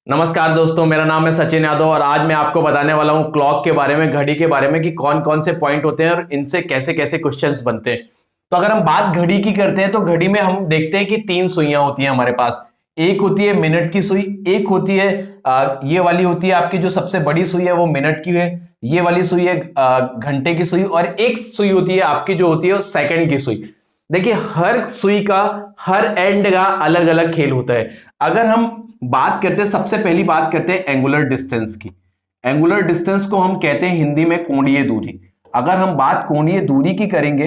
नमस्कार दोस्तों, मेरा नाम है सचिन यादव और आज मैं आपको बताने वाला हूं क्लॉक के बारे में, घड़ी के बारे में कि कौन कौन से पॉइंट होते हैं और इनसे कैसे कैसे क्वेश्चंस बनते हैं। तो अगर हम बात घड़ी की करते हैं तो घड़ी में हम देखते हैं कि तीन सुइयां होती हैं हमारे पास। एक होती है मिनट की सुई, एक होती है ये वाली होती है आपकी जो सबसे बड़ी सुई है वो मिनट की है, ये वाली सुई है घंटे की सुई, और एक सुई होती है आपकी जो होती है सेकंड की सुई। देखिए हर सुई का हर एंड का अलग अलग खेल होता है। अगर हम बात करते हैं, सबसे पहली बात करते हैं एंगुलर डिस्टेंस की। एंगुलर डिस्टेंस को हम कहते हैं हिंदी में कोणीय दूरी। अगर हम बात कोणीय दूरी की करेंगे,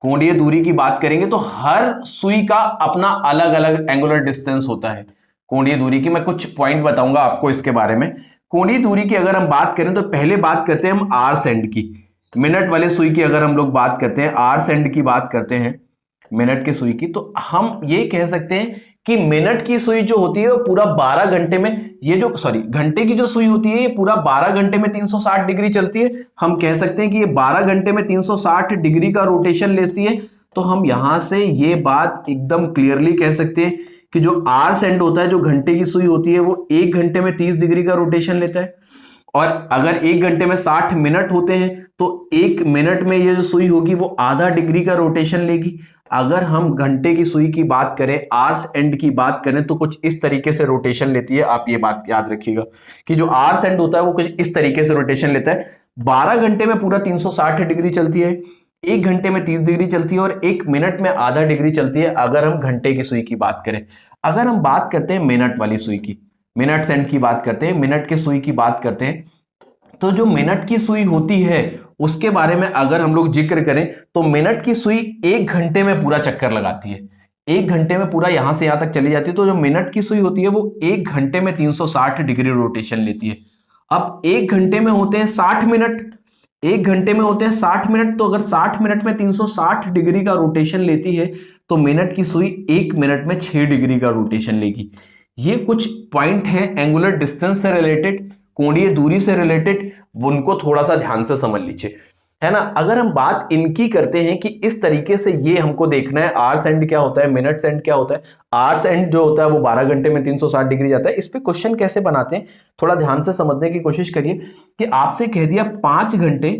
कोणीय दूरी की बात करेंगे तो हर सुई का अपना अलग अलग एंगुलर डिस्टेंस होता है। कोणीय दूरी की मैं कुछ पॉइंट बताऊंगा आपको इसके बारे में। कोणीय दूरी की अगर हम बात करें तो पहले बात करते हैं हम आर्स एंड की। मिनट वाले सुई की अगर हम लोग बात करते हैं, आर्स एंड की बात करते हैं मिनट के सुई की, तो हम ये कह सकते हैं कि मिनट की सुई जो होती है वो पूरा 12 घंटे में, ये जो घंटे की जो सुई होती है ये पूरा 12 घंटे में 360 डिग्री चलती है। हम कह सकते हैं कि ये 12 घंटे में 360 डिग्री का रोटेशन लेती है। तो हम यहां से ये बात एकदम क्लियरली कह सकते हैं कि जो आर्स एंड होता है, जो घंटे की सुई होती है, वो 1 घंटे में 30 डिग्री का रोटेशन लेता है। और अगर 1 घंटे में 60 मिनट होते हैं तो 1 मिनट में ये जो सुई होगी वो आधा डिग्री का रोटेशन लेगी। अगर हम घंटे की सुई की बात करें, आर्स एंड की बात करें, तो कुछ इस तरीके से रोटेशन लेती है। आप ये बात याद रखिएगा कि जो आर्स एंड होता है वो कुछ इस तरीके से रोटेशन लेता है। 12 घंटे में पूरा 360 डिग्री चलती है, 1 घंटे में 30 डिग्री चलती है और 1 मिनट में आधा डिग्री चलती है, अगर हम घंटे की सुई की बात करें। अगर हम बात करते हैं मिनट वाली सुई की, मिनट एंड की बात करते हैं, मिनट के सुई की बात करते हैं, तो जो मिनट की सुई होती है उसके बारे में अगर हम लोग जिक्र करें तो मिनट की सुई 1 घंटे में पूरा चक्कर लगाती है। 1 घंटे में पूरा यहां से यहां तक चली जाती है। तो जो मिनट की सुई होती है वो 1 घंटे में 360 डिग्री रोटेशन लेती है। अब 1 घंटे में होते हैं 60 मिनट, 1 घंटे में होते हैं 60 मिनट, तो अगर 60 मिनट में 360 डिग्री का रोटेशन लेती है तो मिनट की सुई 1 मिनट में 6 डिग्री का रोटेशन लेगी। ये कुछ पॉइंट है एंगुलर डिस्टेंस से रिलेटेड, कोणीय दूरी से रिलेटेड, उनको थोड़ा सा ध्यान से समझ लीजिए, है ना। अगर हम बात इनकी करते हैं कि इस तरीके से ये हमको देखना है, आर्स एंड क्या होता है, मिनट्स एंड क्या होता है। आर्स एंड जो होता है वो 12 घंटे में 360 डिग्री जाता है। इस पे क्वेश्चन कैसे बनाते हैं थोड़ा ध्यान से समझने की कोशिश करिए कि आपसे कह दिया 5 घंटे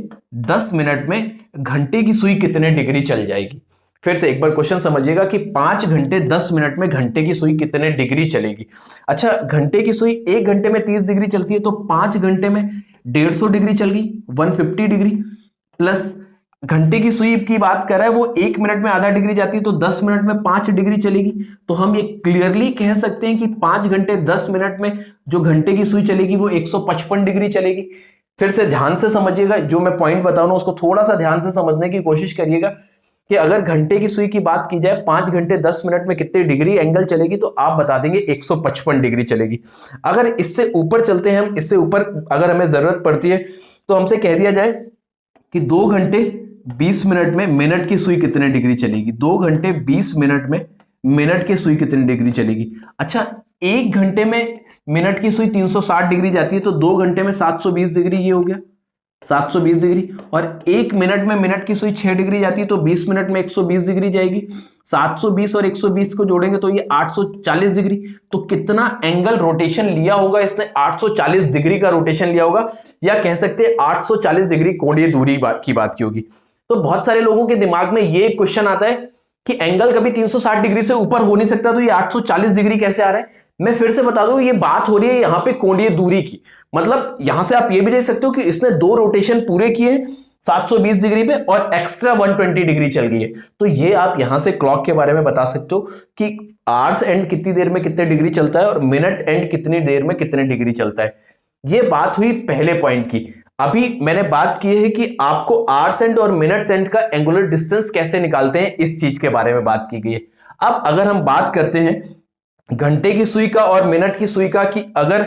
10 मिनट में घंटे की सुई कितने डिग्री चल जाएगी। फिर से एक बार क्वेश्चन समझिएगा कि 5 घंटे 10 मिनट में घंटे की सुई कितने डिग्री चलेगी। अच्छा, घंटे की सुई 1 घंटे में 30 डिग्री चलती है, तो 5 घंटे में 150 डिग्री चल गई, 150 डिग्री, प्लस घंटे की सुई की बात कर रहा है वो 1 मिनट में आधा डिग्री जाती है, तो 10 मिनट में 5 डिग्री चलेगी। तो हम ये क्लियरली कह सकते हैं कि 5 घंटे 10 मिनट में जो घंटे की सुई चलेगी वो 155 डिग्री चलेगी। फिर से ध्यान से समझिएगा, जो मैं पॉइंट बता रहा हूं उसको थोड़ा सा ध्यान से समझने की कोशिश करिएगा कि अगर घंटे की सुई की बात की जाए 5 घंटे 10 मिनट में कितने डिग्री एंगल चलेगी, तो आप बता देंगे 155 डिग्री चलेगी। अगर इससे ऊपर चलते हैं हम, इससे ऊपर अगर हमें जरूरत पड़ती है तो हमसे कह दिया जाए कि 2 घंटे 20 मिनट में मिनट की सुई कितने डिग्री चलेगी, 2 घंटे 20 मिनट में मिनट की सुई कितनी डिग्री चलेगी। अच्छा, 1 घंटे में मिनट की सुई 360 डिग्री जाती है, तो 2 घंटे में 720 डिग्री, ये हो गया 720 डिग्री। और 1 मिनट में मिनट की सुई 6 डिग्री जाती है, तो 20 मिनट में 120 डिग्री जाएगी। 720 और 120 को जोड़ेंगे तो ये 840 डिग्री। तो कितना एंगल रोटेशन लिया होगा इसने, 840 डिग्री का रोटेशन लिया होगा, या कह सकते हैं 840 डिग्री कोणीय दूरी की बात की होगी। तो बहुत सारे लोगों के दिमाग में ये क्वेश्चन आता है कि एंगल कभी 360 डिग्री से ऊपर हो नहीं सकता, तो ये 840 डिग्री कैसे आ रहा है। मैं फिर से बता दूं, ये बात हो रही है यहां पे कोणीय दूरी की। मतलब यहां से आप ये भी देख सकते हो कि इसने 2 रोटेशन पूरे किए 720 डिग्री पे और एक्स्ट्रा 120 डिग्री चल गई है। तो ये आप यहां से क्लॉक के बारे में बता सकते हो कि आवर्स एंड कितनी देर में कितने डिग्री चलता है और मिनट एंड कितनी देर में कितने डिग्री चलता है। ये बात हुई पहले पॉइंट की। अभी मैंने बात की है कि आपको आवर्स एंड और मिनट्स एंड का एंगुलर डिस्टेंस कैसे निकालते हैं, इस चीज के बारे में बात की गई है। अब अगर हम बात करते हैं घंटे की सुई का और मिनट की सुई का कि अगर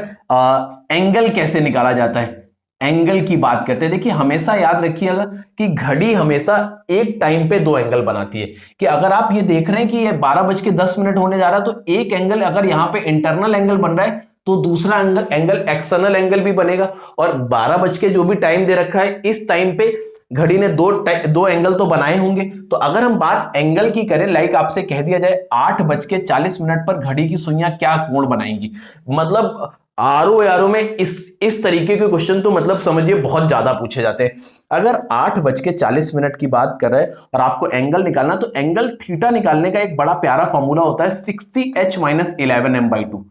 एंगल कैसे निकाला जाता है, एंगल की बात करते हैं। देखिए हमेशा याद रखिएगा कि घड़ी हमेशा एक टाइम पे 2 एंगल बनाती है। कि अगर आप ये देख रहे हैं कि ये 12:10 होने जा रहा है, तो एक एंगल अगर यहां पे इंटरनल एंगल बन रहा है तो दूसरा एंगल एक्सटर्नल एंगल भी बनेगा। और 12 बज के जो भी टाइम दे रखा है, इस टाइम पे घड़ी ने दो एंगल तो बनाए होंगे। तो अगर हम बात एंगल की करें, लाइक आपसे कह दिया जाए 8:40 पर घड़ी की सुइयां क्या कोण बनाएंगी, मतलब आरओ यारो में इस तरीके के क्वेश्चन तो मतलब समझिए बहुत ज्यादा पूछे जाते हैं। अगर 8:40 की बात कर रहे हैं और आपको एंगल निकालना, तो एंगल थीटा निकालने का एक बड़ा प्यारा फॉर्मूला होता है 60h-11m/2।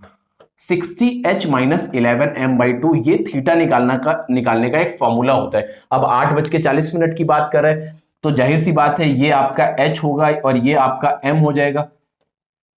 60h-11m/2 ये थीटा निकालने का एक फॉर्मूला होता है। अब 8:40 की बात कर रहे हैं तो जाहिर सी बात है ये आपका h होगा और ये आपका m हो जाएगा,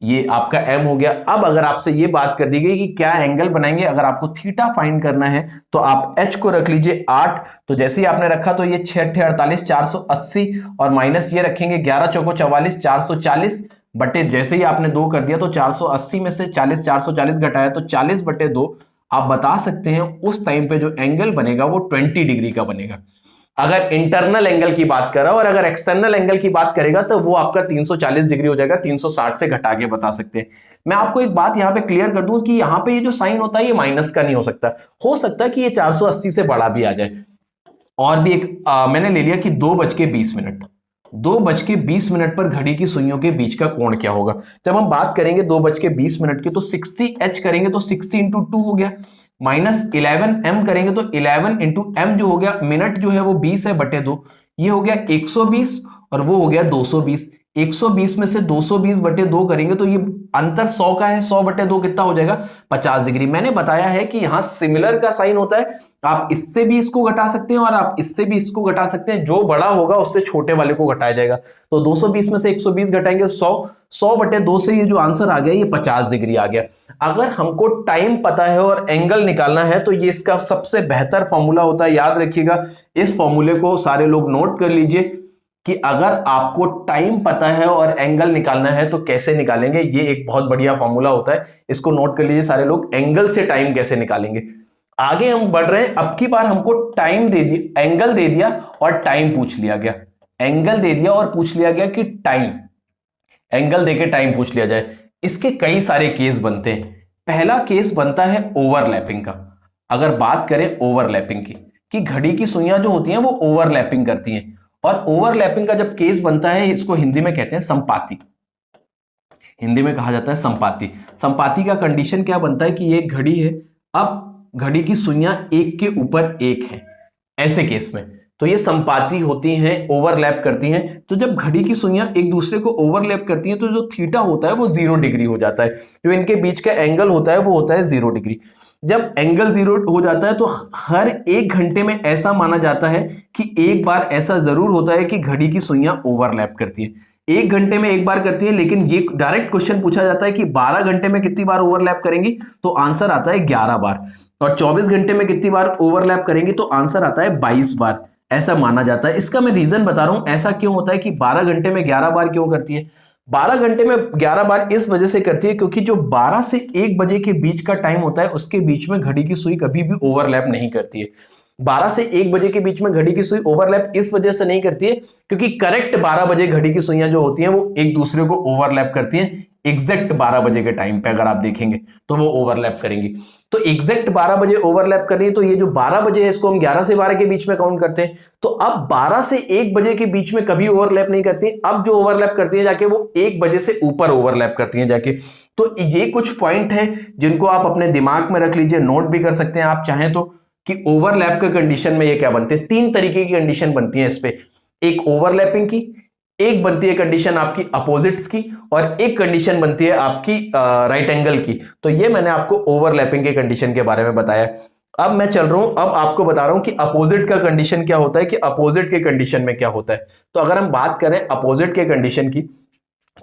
ये आपका m हो गया। अब अगर आपसे ये बात कर दी गई कि क्या एंगल बनाएंगे, अगर आपको थीटा फाइंड करना है तो आप h को रख लीजिए 8, तो जैसे ही आपने रखा तो ये 6 × 48 480 और माइनस ये रखेंगे 11 चौको 44 440 बटे, जैसे ही आपने 2 कर दिया तो 480 में से 440 घटाया तो 40/2। आप बता सकते हैं उस टाइम पे जो एंगल बनेगा वो 20 डिग्री का बनेगा, अगर इंटरनल एंगल की बात कर रहा हो। और अगर एक्सटर्नल एंगल की बात करेगा तो वो आपका 340 डिग्री हो जाएगा, 360 से घटा के बता सकते हैं। मैं आपको एक बात यहां पे क्लियर कर दूं कि यहां पे ये जो साइन होता है ये माइनस का नहीं हो सकता है कि ये 480 से बड़ा भी आ जाए। और भी एक मैंने ले लिया कि 2:20 पर घड़ी की सुइयों के बीच का कोण क्या होगा। जब हम बात करेंगे 2:20 की, तो 60h करेंगे तो 60 × 2 हो गया, माइनस 11m करेंगे तो 11 × m जो हो गया, मिनट जो है वो 20 है बटे 2, ये हो गया 120 और वो हो गया 220। 120 में से 220/2 करेंगे तो ये अंतर 100 का है, 100/2 कितना हो जाएगा 50 डिग्री। मैंने बताया है कि यहां सिमिलर का साइन होता है, आप इससे भी इसको घटा सकते हैं और आप इससे भी इसको घटा सकते हैं, जो बड़ा होगा उससे छोटे वाले को घटाया जाएगा। तो 220 में से 120 घटाएंगे 100, 100/2 से ये जो आंसर आ गया ये 50 डिग्री आ गया। अगर हमको टाइम पता है और एंगल निकालना है तो ये इसका सबसे बेहतर फॉर्मूला होता है, याद रखिएगा। इस फॉर्मूले को सारे लोग नोट कर लीजिए कि अगर आपको टाइम पता है और एंगल निकालना है तो कैसे निकालेंगे, ये एक बहुत बढ़िया फॉर्मूला होता है, इसको नोट कर लीजिए सारे लोग, एंगल से टाइम कैसे निकालेंगे। आगे हम बढ़ रहे हैं, अब की बार हमको टाइम दे दिया, एंगल दे दिया और टाइम पूछ लिया गया, एंगल दे दिया और पूछ लिया गया कि टाइम, एंगल देके टाइम पूछ लिया जाए। इसके कई सारे केस बनते हैं। पहला केस बनता है ओवरलैपिंग का। अगर बात करें ओवरलैपिंग की, कि घड़ी की सुइयां जो होती हैं वो ओवरलैपिंग करती हैं, और ओवरलैपिंग का जब केस बनता है इसको हिंदी में कहते हैं संपाती, हिंदी में कहा जाता है संपाती। संपाती का कंडीशन क्या बनता है कि ये घड़ी है, अब घड़ी की सुइयां एक के ऊपर एक है, ऐसे केस में तो ये संपाती होती हैं, ओवरलैप करती हैं। तो जब घड़ी की सुइयां एक दूसरे को ओवरलैप करती हैं तो जो थीटा होता है वो 0 डिग्री हो जाता है, जो इनके बीच का एंगल होता है वो होता है 0 डिग्री। जब एंगल 0 हो जाता है तो हर 1 घंटे में ऐसा माना जाता है कि एक बार ऐसा जरूर होता है कि घड़ी की सुइयां ओवरलैप करती है। 1 घंटे में एक बार करती है, लेकिन ये डायरेक्ट क्वेश्चन पूछा जाता है कि 12 घंटे में कितनी बार ओवरलैप करेंगी, तो आंसर आता है 11 बार। और 24 घंटे में कितनी बार ओवरलैप करेंगी, तो आंसर आता है 22 बार, ऐसा माना जाता है। इसका मैं रीजन बता रहा हूं, ऐसा क्यों होता है कि 12 घंटे में 11 बार क्यों करती है। 12 घंटे में 11 बार इस वजह से करती है क्योंकि जो 12 से 1 बजे के बीच का टाइम होता है उसके बीच में घड़ी की सुई कभी भी ओवरलैप नहीं करती है। 12 से 1 बजे के बीच में घड़ी की सुई ओवरलैप इस वजह से नहीं करती है क्योंकि करेक्ट 12 बजे घड़ी की सुइयां जो होती हैं वो एक दूसरे को ओवरलैप करती हैं। एग्जैक्ट 12 बजे के टाइम पे अगर आप देखेंगे तो वो ओवरलैप करेंगी। तो एग्जैक्ट 12 बजे ओवरलैप कर रही है, तो ये जो 12 बजे है इसको हम 11 से 12 के बीच में काउंट करते हैं। तो अब 12 से 1 बजे के बीच में कभी ओवरलैप नहीं करती, अब जो ओवरलैप करती है जाके वो 1 बजे से ऊपर ओवरलैप करती है जाके। तो ये कुछ पॉइंट हैं जिनको आप अपने दिमाग में रख लीजिए, नोट भी कर सकते हैं आप चाहें तो, कि ओवरलैप के कंडीशन में ये क्या बनते हैं। 3 तरीके की कंडीशन बनती है इस पे, एक ओवरलैपिंग की, एक बनती है कंडीशन आपकी अपोजिट्स की, और एक कंडीशन बनती है आपकी राइट एंगल की। तो ये मैंने आपको ओवरलैपिंग के कंडीशन के बारे में बताया। अब मैं चल रहा हूं, अब आपको बता रहा हूं कि अपोजिट का कंडीशन क्या होता है, कि अपोजिट के कंडीशन में क्या होता है। तो अगर हम बात करें अपोजिट के कंडीशन की,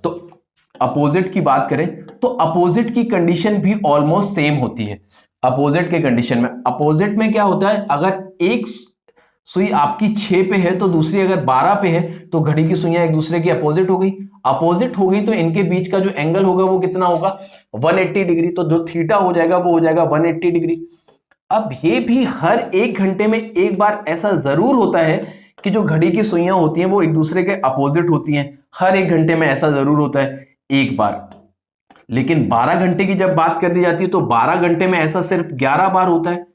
तो अपोजिट की बात करें तो अपोजिट की कंडीशन भी ऑलमोस्ट सेम होती है। अपोजिट के कंडीशन में, अपोजिट में क्या होता है, अगर एक सुई आपकी 6 पे है तो दूसरी अगर 12 पे है तो घड़ी की सुइयां एक दूसरे की अपोजिट हो गई। अपोजिट हो गई तो इनके बीच का जो एंगल होगा वो कितना होगा 180 डिग्री। तो जो थीटा हो जाएगा वो हो जाएगा 180 डिग्री। अब ये भी हर 1 घंटे में एक बार ऐसा जरूर होता है कि जो घड़ी की सुइयां होती हैं वो एक दूसरे के अपोजिट होती हैं, हर 1 घंटे में ऐसा जरूर होता है एक बार। लेकिन 12 घंटे की जब बात कर दी जाती है तो 12 घंटे में ऐसा सिर्फ 11 बार होता है,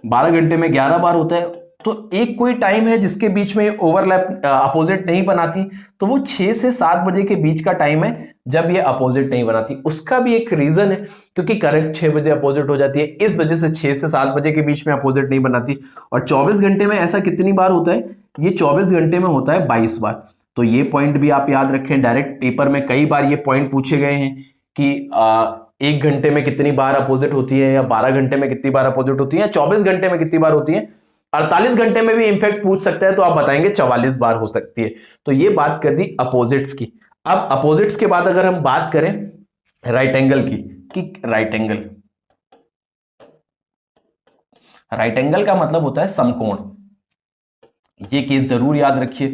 12 घंटे में 11 बार होता है। तो एक कोई टाइम है जिसके बीच में ओवरलैप अपोजिट नहीं बनाती, तो वो 6 से 7 बजे के बीच का टाइम है जब ये अपोजिट नहीं बनाती। उसका भी एक रीजन है, क्योंकि करेक्ट 6 बजे अपोजिट हो जाती है, इस वजह से 6 से 7 बजे के बीच में अपोजिट नहीं बनाती। और 24 घंटे में ऐसा कितनी बार होता है, ये 24 घंटे में होता है 22 बार। तो ये पॉइंट भी आप याद रखें, डायरेक्ट पेपर में कई बार ये पॉइंट पूछे गए हैं कि 1 घंटे में कितनी बार अपोजिट होती है, या 12 घंटे में कितनी बार अपोजिट होती है, या 24 घंटे में कितनी बार होती है, 48 घंटे में भी इनफैक्ट पूछ सकता है, तो आप बताएंगे 44 बार हो सकती है। तो ये बात कर दी अपोजिट्स की। अब अपोजिट्स के बाद अगर हम बात करें राइट एंगल की, कि राइट एंगल का मतलब होता है समकोण। ये केस जरूर याद रखिए,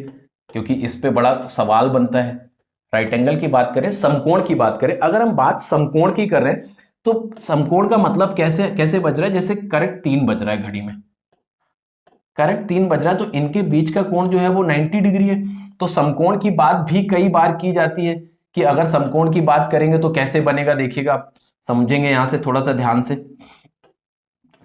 क्योंकि इस पे बड़ा सवाल बनता है। राइट एंगल की बात करें, समकोण की बात करें, अगर हम बात समकोण की कर रहे हैं तो समकोण का मतलब कैसे कैसे बज रहा है, जैसे करेक्ट 3 बज रहा है घड़ी में, करेक्ट 3 बज रहा है, तो इनके बीच का कोण जो है वो 90 डिग्री है। तो समकोण की बात भी कई बार की जाती है कि अगर समकोण की बात करेंगे तो कैसे बनेगा, देखिएगा आप समझेंगे यहां से थोड़ा सा ध्यान से।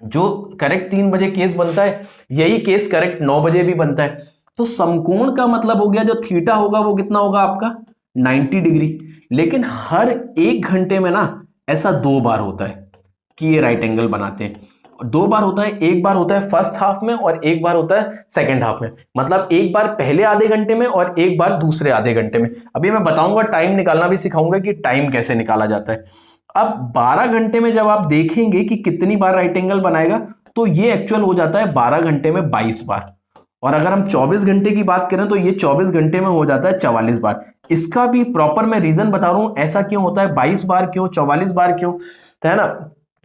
जो करेक्ट 3 बजे केस बनता है, यही केस करेक्ट 9 बजे भी बनता है। तो समकोण का मतलब हो गया जो थीटा होगा वो कितना होगा आपका 90 डिग्री। लेकिन हर 1 घंटे में ना ऐसा 2 बार होता है कि ये राइट एंगल बनाते हैं। 2 बार होता है, एक बार होता है फर्स्ट हाफ में और एक बार होता है सेकंड हाफ में। मतलब एक बार पहले आधे घंटे में और एक बार दूसरे आधे घंटे में। अभी मैं बताऊंगा, टाइम निकालना भी सिखाऊंगा कि टाइम कैसे निकाला जाता है। अब 12 घंटे में जब आप देखेंगे कि कितनी बार राइट एंगल बनाएगा, तो ये एक्चुअल हो जाता है 12 घंटे में 22 बार। और अगर हम 24 घंटे की बात करें तो ये 24 घंटे में हो जाता है 44 बार। इसका भी प्रॉपर मैं रीजन बता रहा हूं, ऐसा क्यों होता है, 22 बार क्यों, 44 बार क्यों, तो है ना,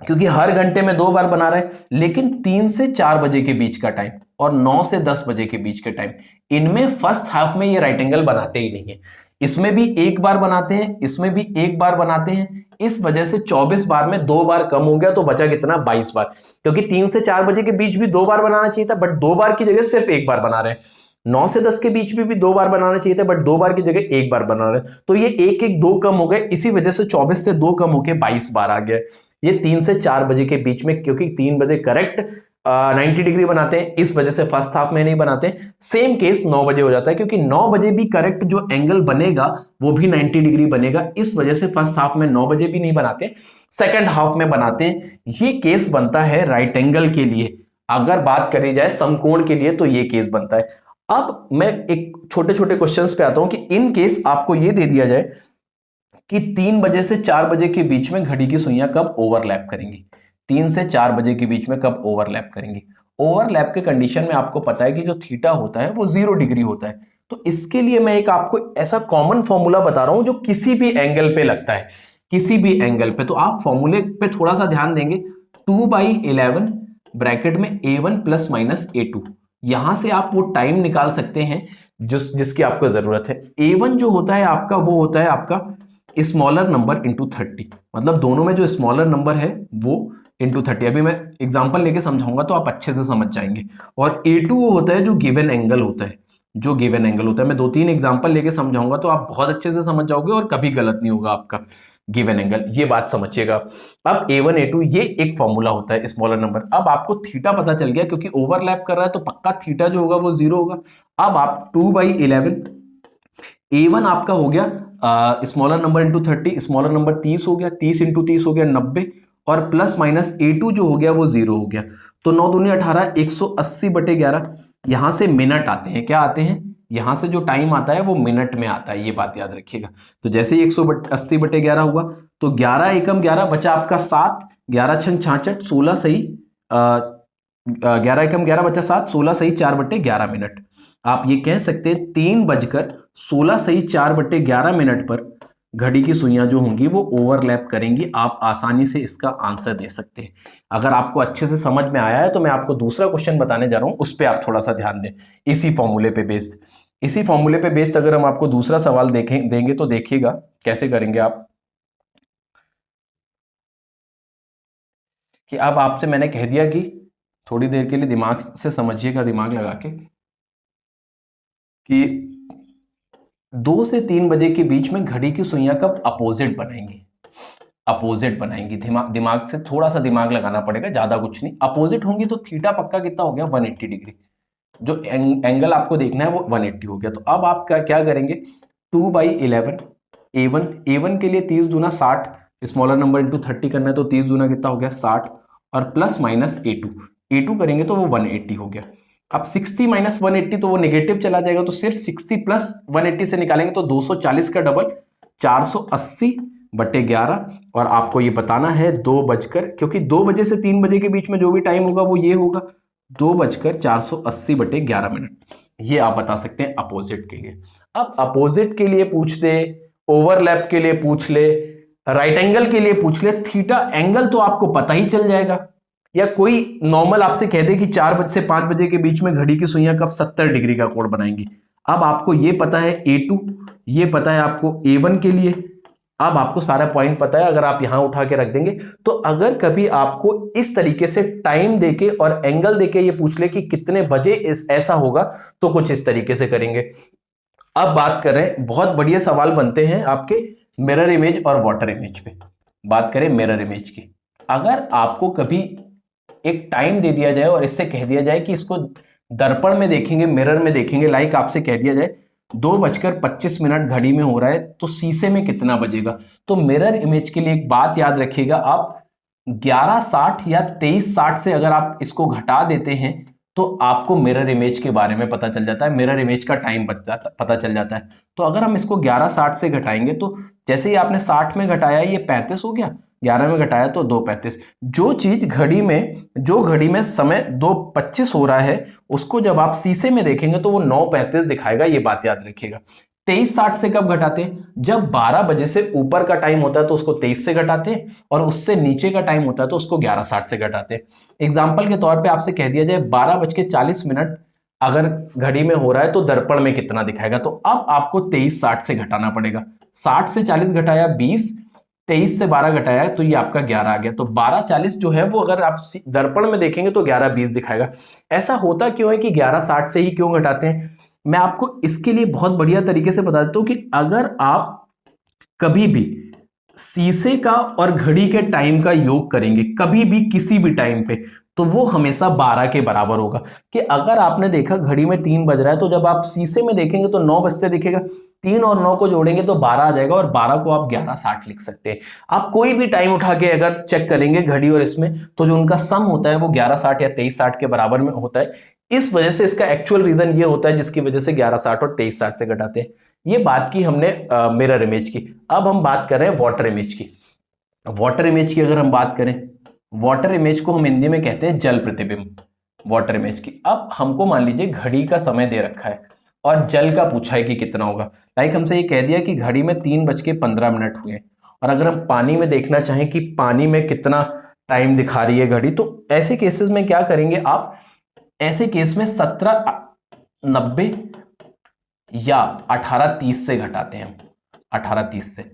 क्योंकि हर घंटे में 2 बार बना रहे हैं। लेकिन 3 से 4 बजे के बीच का टाइम और 9 से 10 बजे के बीच के टाइम, इनमें फर्स्ट हाफ में ये राइट एंगल बनाते ही नहीं है। इसमें भी एक बार बनाते हैं, इसमें भी एक बार बनाते हैं। इस वजह से 24 बार में 2 बार कम हो गया, तो बचा कितना 22 बार। क्योंकि 3 से 4 बजे के बीच भी 2 बार बनाना चाहिए था, बट 2 बार की जगह सिर्फ एक बार बना रहे हैं। 9 से 10 के बीच में भी 2 बार बनाना चाहिए था, बट 2 बार की जगह एक बार बना रहे हैं। तो ये एक एक 2 कम हो गए, इसी वजह से 24 से 2 कम होकर 22 बार आ गया। ये 3 से 4 बजे के बीच में, क्योंकि 3 बजे करेक्ट 90 डिग्री बनाते हैं, इस वजह से फर्स्ट हाफ में नहीं बनाते। सेम केस 9 बजे हो जाता है, क्योंकि 9 बजे भी करेक्ट जो एंगल बनेगा वो भी 90 डिग्री बनेगा। इस वजह से फर्स्ट हाफ में 9 बजे भी नहीं बनाते, सेकंड हाफ में बनाते हैं। ये केस बनता है राइट एंगल के लिए। अगर बात करी जाए समकोण के लिए तो ये केस बनता है। अब मैं एक छोटे छोटे क्वेश्चंस पे आता हूं कि इन केस आपको ये दे दिया जाए कि 3 बजे से 4 बजे के बीच में घड़ी की सुइयां कब ओवरलैप करेंगी, 3 से 4 बजे के बीच में कब ओवरलैप करेंगी। ओवरलैप के कंडीशन में आपको पता है कि जो थीटा होता है वो 0 डिग्री होता है। तो इसके लिए मैं एक आपको ऐसा कॉमन फॉर्मूला बता रहा हूं जो किसी भी एंगल पे लगता है, किसी भी एंगल पे। तो आप फॉर्मूले पे थोड़ा सा ध्यान देंगे। 2/11 ब्रैकेट में a1 प्लस माइनस a2, यहां से आप वो टाइम निकाल सकते हैं जिसकी आपको जरूरत है। a1 जो होता है आपका, वो होता है आपका स्मॉलर नंबर इंटू 30, मतलब दोनों में जो स्मॉलर नंबर है वो इंटू 30। अभी मैं एग्जांपल लेके समझाऊंगा तो आप अच्छे से समझ जाएंगे। और a2 वो होता है जो गिवन एंगल होता है, जो गिवन एंगल होता है। मैं 2-3 एग्जांपल लेके समझाऊंगा तो आप बहुत अच्छे से समझ जाओगे और कभी गलत नहीं होगा आपका गिवन एंगल, ये बात समझिएगा। अब a1 a2 ये एक फॉर्मूला होता है स्मॉलर नंबर। अब आपको थीटा पता चल गया, क्योंकि ओवरलैप कर रहा है तो पक्का थीटा जो होगा वो 0 होगा। अब आप 2/11, a1 आपका हो गया smaller number into 30, smaller number 30 हो गया, 30 इंटू 30 हो गया 90, और प्लस माइनस a2 जो हो गया वो 0 हो गया। तो 9 दूनी 18, 180/11। यहां से मिनट आते हैं, क्या आते हैं, यहां से जो टाइम आता है वो मिनट में आता है, ये बात याद रखिएगा। तो जैसे ही 180/11 हुआ तो 11 एकम 11 बचा आपका 7, 11 छंग 66, 16 सही 11 एकम 11 बचा 7, 16 सही 4/11 मिनट। आप ये कह सकते हैं 3:16 सही 4/11 पर घड़ी की सुइयां जो होंगी वो ओवरलैप करेंगी। आप आसानी से इसका आंसर दे सकते हैं। अगर आपको अच्छे से समझ में आया है तो मैं आपको दूसरा क्वेश्चन बताने जा रहा हूं, उस पर आप थोड़ा सा ध्यान दें। इसी फॉर्मूले पे बेस्ड अगर हम आपको दूसरा सवाल देंगे तो देखिएगा कैसे करेंगे आप। कि अब आपसे मैंने कह दिया कि थोड़ी देर के लिए दिमाग से समझिएगा, दिमाग लगा के, कि 2 से 3 बजे के बीच में घड़ी की सुइयां कब अपोजिट बनाएंगी, अपोजिट बनाएंगी। दिमाग से थोड़ा सा दिमाग लगाना पड़ेगा, ज्यादा कुछ नहीं। अपोजिट होंगी तो थीटा पक्का कितना हो गया 180 डिग्री। जो एंगल आपको देखना है वो 180 हो गया। तो अब आप क्या करेंगे, 2/11 A1 के लिए 30 दूना 60, स्मॉलर नंबर इंटू 30 करना है तो 30 दूना कितना हो गया 60, और प्लस माइनस A2 करेंगे तो वो 180 हो गया। अब 60 माइनस 180 तो वो नेगेटिव चला जाएगा, तो सिर्फ 60 प्लस 180 से निकालेंगे तो 240 का डबल 480/11, और आपको ये बताना है 2 बजकर, क्योंकि 2 बजे से 3 बजे के बीच में जो भी टाइम होगा वो ये होगा, 2:480 ये आप बता सकते हैं अपोजिट के लिए। अब अपोजिट के लिए पूछ दे, ओवरलैप के लिए पूछ ले, राइट एंगल के लिए पूछ ले, थीटा एंगल तो आपको पता ही चल जाएगा। या कोई नॉर्मल आपसे कह दे कि 4 बजे से 5 बजे के बीच में घड़ी की सुइयां कब 70 डिग्री का कोण बनाएंगी। अब आपको ये पता है A2, ये पता है आपको A1 के लिए। अब आपको सारा पॉइंट पता है, अगर आप यहां उठा के रख देंगे तो अगर कभी आपको इस तरीके से टाइम देके और एंगल देके ये पूछ ले कि कितने बजे ऐसा होगा, तो कुछ इस तरीके से करेंगे। अब बात करें, बहुत बढ़िया सवाल बनते हैं आपके मिरर इमेज और वाटर इमेज पे। बात करें मिरर इमेज की, अगर आपको कभी एक टाइम दे दिया जाए और इससे कह दिया जाए कि इसको दर्पण में देखेंगे, मिरर में देखेंगे, लाइक आपसे कह दिया जाए 2:25 घड़ी में हो रहा है, तो शीशे में कितना बजेगा। तो मिरर इमेज के लिए एक बात याद रखिएगा, आप 11:60 या 23:60 से अगर आप इसको घटा देते हैं तो आपको मिरर इमेज के बारे में पता चल जाता है, मिरर इमेज का टाइम पता चल जाता है। तो अगर हम इसको 11:60 से घटाएंगे तो जैसे ही आपने 60 में घटाया ये 35 हो गया, 11 में घटाया तो 2:35। जो चीज घड़ी में समय 2:25 हो रहा है, उसको जब आप शीशे में देखेंगे तो वो 9:35 दिखाएगा, ये बात याद रखिएगा। 23:60 से कब घटाते हैं, जब 12 बजे से ऊपर का टाइम होता है तो उसको 23 से घटाते हैं, और उससे नीचे का टाइम होता है तो उसको 11:60 से घटाते हैं। एग्जाम्पल के तौर पे आपसे कह दिया जाए 12:40 अगर घड़ी में हो रहा है तो दर्पण में कितना दिखाएगा, तो अब आपको 23:60 से घटाना पड़ेगा। 60 से 40 घटाया 20, 23 से 12 घटाया तो ये आपका 11 आ गया। तो 12:40 जो है वो अगर आप दर्पण में देखेंगे तो 11:20 दिखाएगा। ऐसा होता क्यों है कि 11:60 से ही क्यों घटाते हैं, मैं आपको इसके लिए बहुत बढ़िया तरीके से बता देता हूं कि अगर आप कभी भी शीशे का और घड़ी के टाइम का योग करेंगे कभी भी किसी भी टाइम पे, तो वो हमेशा 12 के बराबर होगा। कि अगर आपने देखा घड़ी में 3 बज रहा है तो जब आप शीशे में देखेंगे तो 9 बजते दिखेगा, 3 और 9 को जोड़ेंगे तो 12 आ जाएगा, और 12 को आप 11:60 लिख सकते हैं। आप कोई भी टाइम उठा के अगर चेक करेंगे घड़ी और इसमें, तो जो उनका सम होता है वो 11:60 या 23:60 के बराबर में होता है। इस वजह से इसका एक्चुअल रीजन ये होता है जिसकी वजह से 11:60 और 23:60 से घटाते हैं। ये बात की हमने मिरर इमेज की। अब हम बात कर रहे हैं वाटर इमेज की। वाटर इमेज की अगर हम बात करें, वाटर इमेज को हम हिंदी में कहते हैं जल प्रतिबिंब। वाटर इमेज की, अब हमको मान लीजिए घड़ी का समय दे रखा है और जल का पूछा है कि कितना होगा। लाइक हमसे ये कह दिया कि घड़ी में 3:15 हुए, और अगर हम पानी में देखना चाहें कि पानी में कितना टाइम दिखा रही है घड़ी, तो ऐसे केसेस में क्या करेंगे आप, ऐसे केस में 17:90 या 18:30 से घटाते हैं। 18:30 से,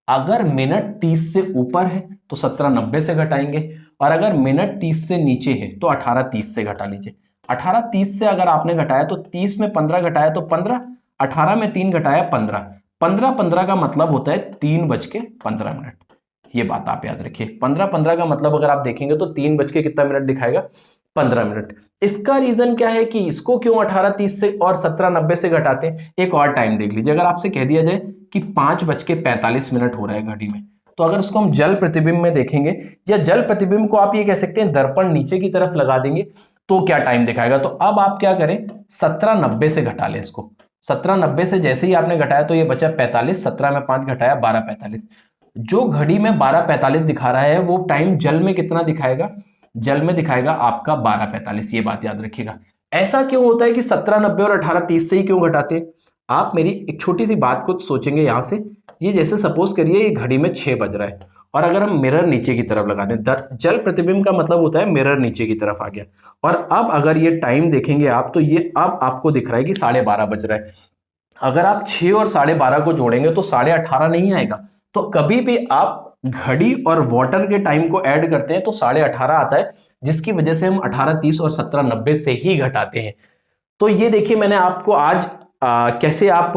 अगर मिनट 30 से ऊपर है तो 17:90 से घटाएंगे, और अगर मिनट 30 से नीचे है तो 18:30 से घटा लीजिए। 18:30 से अगर आपने घटाया तो 30 में 15 घटाया तो 15, 18 में 3 घटाया 15, 15 का मतलब होता है 3:15। ये बात आप याद रखिए, 15 का मतलब अगर आप देखेंगे तो 3 बज के कितना मिनट दिखाएगा, 15 मिनट। इसका रीजन क्या है कि इसको क्यों 18:30 से और 17:90 से घटाते हैं, एक और टाइम देख लीजिए। अगर आपसे कह दिया जाए कि 5:45 हो रहा है घड़ी में, तो अगर उसको हम जल प्रतिबिंब में देखेंगे, या जल प्रतिबिंब को आप ये कह सकते हैं दर्पण नीचे की तरफ लगा देंगे, तो क्या टाइम दिखाएगा। तो अब आप क्या करें, 17:90 से घटा लें इसको। 17:90 से जैसे ही आपने घटाया तो ये बचा 45, 17 में 5 घटाया 12:45। जो घड़ी में 12:45 दिखा रहा है वो टाइम जल में कितना दिखाएगा, जल में दिखाएगा आपका 12:45। ये बात याद रखिएगा। ऐसा क्यों होता है कि 17:90 और 18:30 से ही क्यों घटाते हैं, आप मेरी एक छोटी सी बात को सोचेंगे यहां से। ये जैसे सपोज करिए ये घड़ी में 6 बज रहा है, और अगर हम मिरर नीचे की तरफ लगा दें, जल प्रतिबिंब का मतलब होता है मिरर नीचे की तरफ आ गया, और अब अगर ये टाइम देखेंगे आप तो ये अब आपको दिख रहा है कि 12:30 बज रहा है। अगर आप 6 और 12:30 को जोड़ेंगे तो 18:30 नहीं आएगा। तो कभी भी आप घड़ी और वाटर के टाइम को ऐड करते हैं तो 18:30 आता है, जिसकी वजह से हम 18:30 और 17:90 से ही घटाते हैं। तो ये देखिए, मैंने आपको आज कैसे आप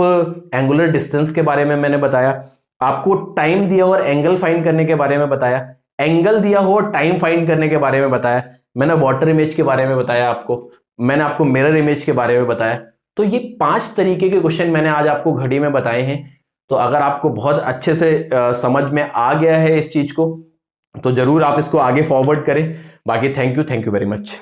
एंगुलर डिस्टेंस के बारे में मैंने बताया, आपको टाइम दिया और एंगल फाइंड करने के बारे में बताया, एंगल दिया हो और टाइम फाइंड करने के बारे में बताया, मैंने वाटर इमेज के बारे में बताया आपको। मैंने आपको मिरर इमेज के बारे में बताया। तो ये 5 तरीके के क्वेश्चन मैंने आज आपको घड़ी में बताए हैं। तो अगर आपको बहुत अच्छे से समझ में आ गया है इस चीज को, तो जरूर आप इसको आगे फॉरवर्ड करें। बाकी थैंक यू वेरी मच।